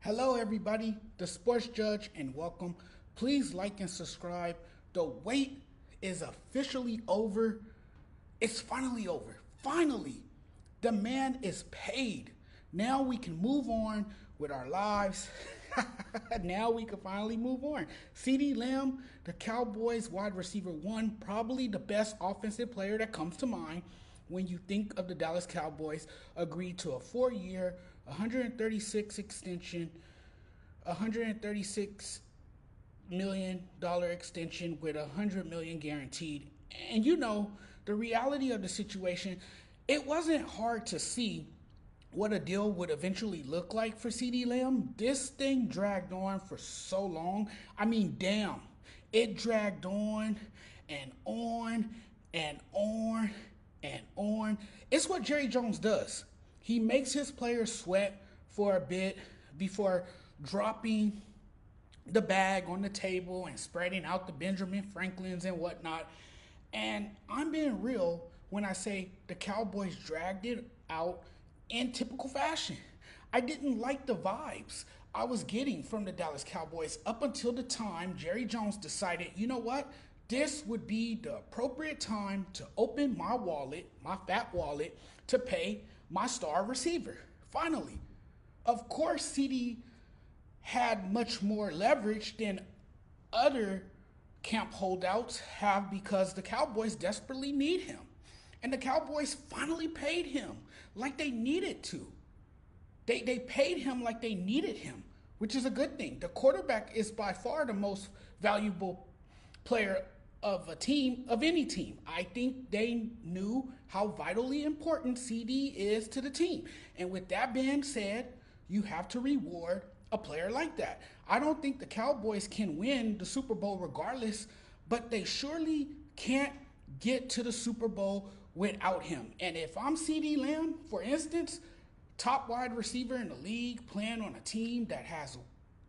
Hello, everybody, the Sports Judge, and welcome. Please like and subscribe. The wait is officially over. It's finally over. Finally, the man is paid. Now we can move on with our lives. Now we can finally move on. CeeDee Lamb, the Cowboys wide receiver one, probably the best offensive player that comes to mind when you think of the Dallas Cowboys, agreed to a 4-year, 136 extension, $136 million extension with $100 million guaranteed. And you know, the reality of the situation, it wasn't hard to see what a deal would eventually look like for CeeDee Lamb. This thing dragged on for so long. I mean, damn, it dragged on and on and on and on. It's what Jerry Jones does. He makes his players sweat for a bit before dropping the bag on the table and spreading out the Benjamin Franklins and whatnot. And I'm being real when I say the Cowboys dragged it out in typical fashion. I didn't like the vibes I was getting from the Dallas Cowboys up until the time Jerry Jones decided, you know what? This would be the appropriate time to open my wallet, my fat wallet, to pay my star receiver. Finally. Of course, CeeDee had much more leverage than other camp holdouts have because the Cowboys desperately need him. And the Cowboys finally paid him like they needed to. They paid him like they needed him, which is a good thing. The quarterback is by far the most valuable player of a team, of any team. I think they knew how vitally important CeeDee is to the team. And with that being said, you have to reward a player like that. I don't think the Cowboys can win the Super Bowl regardless, but they surely can't get to the Super Bowl without him. And if I'm CeeDee Lamb, for instance, top wide receiver in the league, playing on a team that has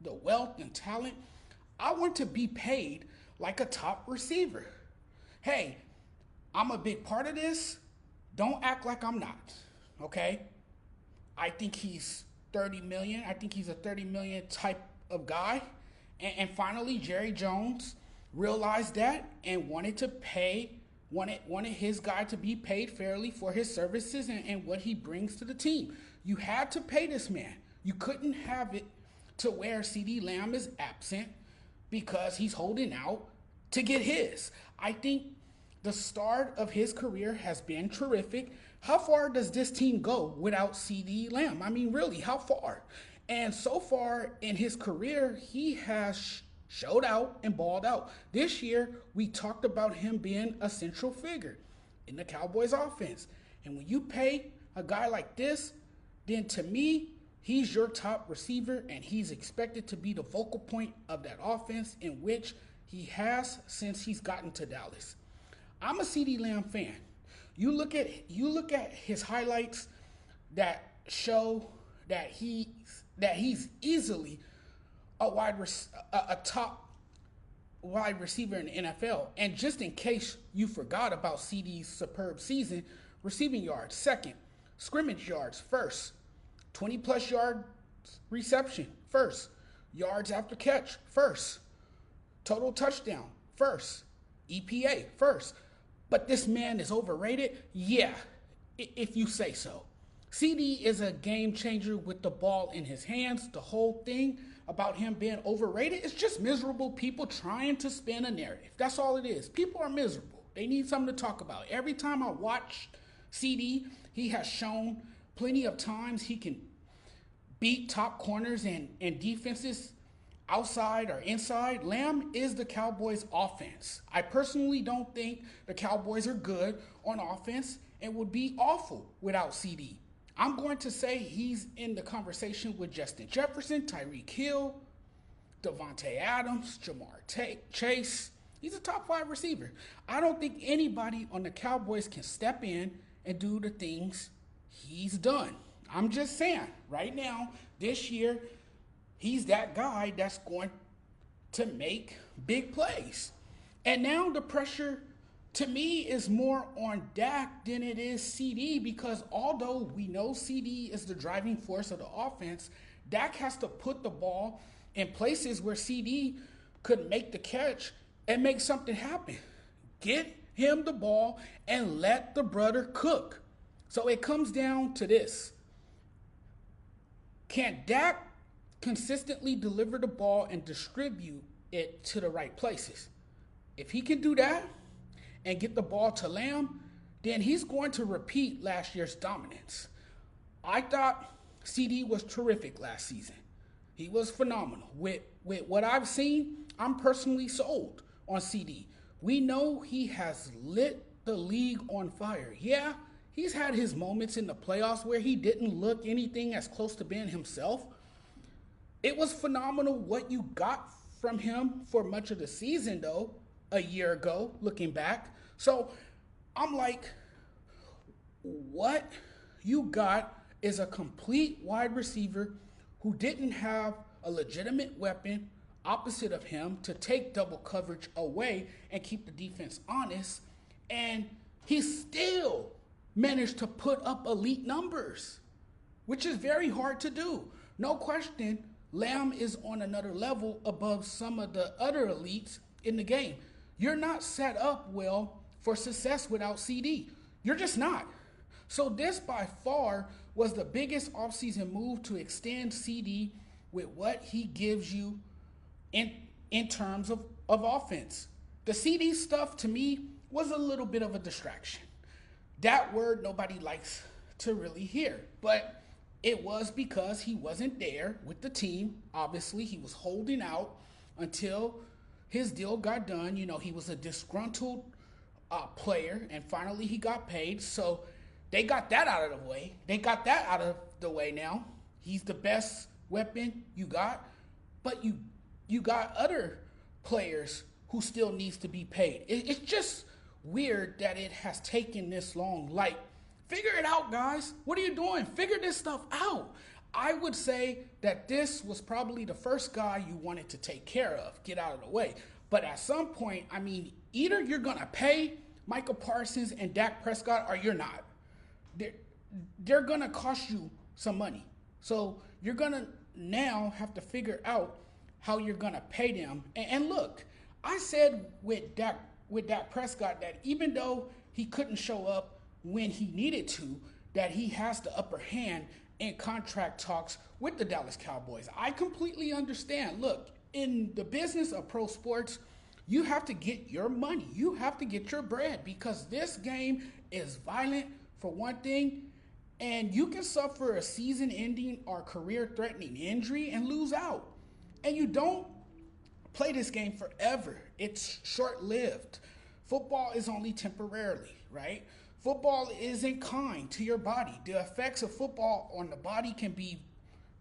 the wealth and talent, I want to be paid like a top receiver. Hey, I'm a big part of this. Don't act like I'm not, okay? I think he's 30 million. I think he's a 30 million type of guy. And finally, Jerry Jones realized that and wanted his guy to be paid fairly for his services and what he brings to the team. You had to pay this man. You couldn't have it to where CeeDee Lamb is absent because he's holding out to get his. I think the start of his career has been terrific. How far does this team go without CeeDee Lamb? I mean, really, how far? And so far in his career, he has showed out and balled out. This year, we talked about him being a central figure in the Cowboys offense. And when you pay a guy like this, then to me, he's your top receiver and he's expected to be the focal point of that offense, in which he has since he's gotten to Dallas. I'm a CeeDee Lamb fan. You look at his highlights that show that he's easily a top wide receiver in the NFL. And just in case you forgot about CeeDee's superb season, receiving yards second, scrimmage yards first, 20+ yard reception first, yards after catch first, total touchdown first, EPA first. But this man is overrated? Yeah, if you say so. CeeDee is a game changer with the ball in his hands. The whole thing about him being overrated is just miserable people trying to spin a narrative. That's all it is. People are miserable. They need something to talk about. Every time I watch CeeDee, he has shown plenty of times he can beat top corners and defenses outside or inside. Lamb is the Cowboys' offense. I personally don't think the Cowboys are good on offense and would be awful without CeeDee. I'm going to say he's in the conversation with Justin Jefferson, Tyreek Hill, Devontae Adams, Jamar Chase. He's a top 5 receiver. I don't think anybody on the Cowboys can step in and do the things he's done. I'm just saying, right now, this year, he's that guy that's going to make big plays. And now the pressure, to me, is more on Dak than it is CeeDee, because although we know CeeDee is the driving force of the offense, Dak has to put the ball in places where CD could make the catch and make something happen. Get him the ball and let the brother cook. So it comes down to this. Can Dak consistently deliver the ball and distribute it to the right places? If he can do that and get the ball to Lamb, then he's going to repeat last year's dominance. I thought CD was terrific last season. He was phenomenal. With what I've seen, I'm personally sold on CD. We know he has lit the league on fire. Yeah, he's had his moments in the playoffs where he didn't look anything as close to being himself. It was phenomenal what you got from him for much of the season, though, a year ago, looking back. So I'm like, what you got is a complete wide receiver who didn't have a legitimate weapon opposite of him to take double coverage away and keep the defense honest. And he still managed to put up elite numbers, which is very hard to do. No question, Lamb is on another level above some of the other elites in the game. You're not set up well for success without CD. You're just not. So this by far was the biggest offseason move to extend CD with what he gives you in terms of offense. The CD stuff to me was a little bit of a distraction. That word nobody likes to really hear, but it was because he wasn't there with the team. Obviously, he was holding out until his deal got done. You know, he was a disgruntled player, and finally he got paid. So they got that out of the way. They got that out of the way now. He's the best weapon you got, but you got other players who still needs to be paid. It's just weird that it has taken this long. Like, figure it out, guys. What are you doing? Figure this stuff out. I would say that this was probably the first guy you wanted to take care of, get out of the way. But at some point, I mean, either you're going to pay Michael Parsons and Dak Prescott or you're not. They're going to cost you some money. So you're going to now have to figure out how you're going to pay them. And look, I said with Dak Prescott that even though he couldn't show up when he needed to, that he has the upper hand in contract talks with the Dallas Cowboys. I completely understand. Look, in the business of pro sports, you have to get your money. You have to get your bread because this game is violent for one thing, and you can suffer a season-ending or career-threatening injury and lose out. And you don't play this game forever. It's short-lived. Football is only temporarily, right? Football isn't kind to your body. The effects of football on the body can be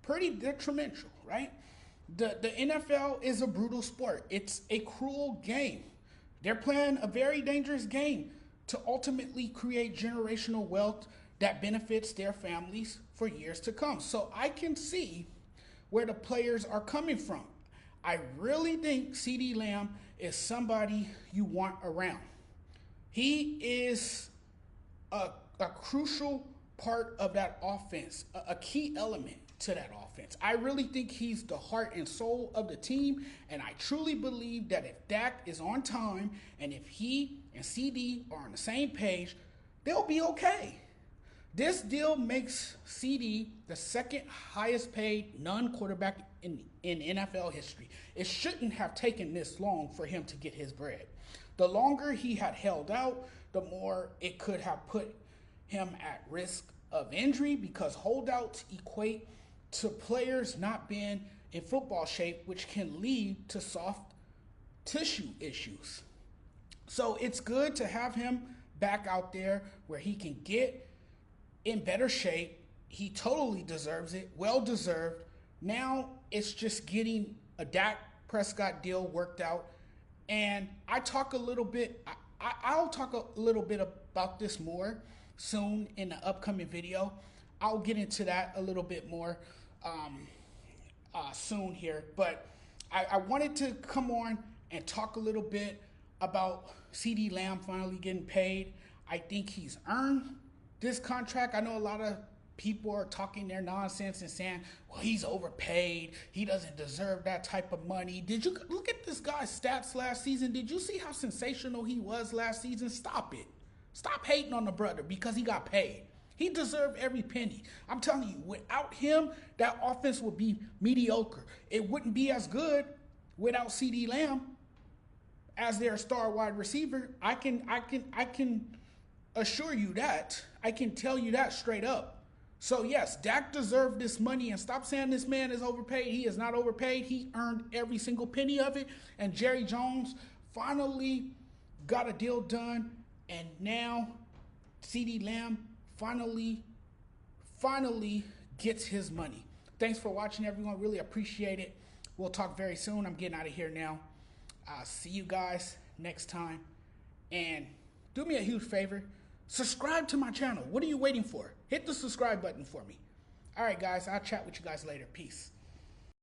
pretty detrimental, right? The NFL is a brutal sport. It's a cruel game. They're playing a very dangerous game to ultimately create generational wealth that benefits their families for years to come. So I can see where the players are coming from. I really think CeeDee Lamb is somebody you want around. He is a crucial part of that offense, a key element to that offense. I really think he's the heart and soul of the team, and I truly believe that if Dak is on time and if he and CD are on the same page, they'll be okay. This deal makes CD the second highest paid non-quarterback in NFL history. It shouldn't have taken this long for him to get his bread. The longer he had held out, the more it could have put him at risk of injury because holdouts equate to players not being in football shape, which can lead to soft tissue issues. So it's good to have him back out there where he can get in better shape. He totally deserves it, well deserved. Now it's just getting a Dak Prescott deal worked out. And I'll talk a little bit about this more soon in the upcoming video. I'll get into that a little bit more soon here. But I wanted to come on and talk a little bit about CeeDee Lamb finally getting paid. I think he's earned this contract. I know a lot of people are talking their nonsense and saying, well, he's overpaid. He doesn't deserve that type of money. Did you look at this guy's stats last season? Did you see how sensational he was last season? Stop it. Stop hating on the brother because he got paid. He deserved every penny. I'm telling you, without him, that offense would be mediocre. It wouldn't be as good without CeeDee Lamb as their star wide receiver. I can assure you that. I can tell you that straight up. So yes, Dak deserved this money, and stop saying this man is overpaid. He is not overpaid. He earned every single penny of it. And Jerry Jones finally got a deal done, and now CeeDee Lamb finally gets his money. Thanks for watching, everyone. Really appreciate it. We'll talk very soon. I'm getting out of here now. I'll see you guys next time. And do me a huge favor. Subscribe to my channel. What are you waiting for? Hit the subscribe button for me. All right, guys. I'll chat with you guys later. Peace.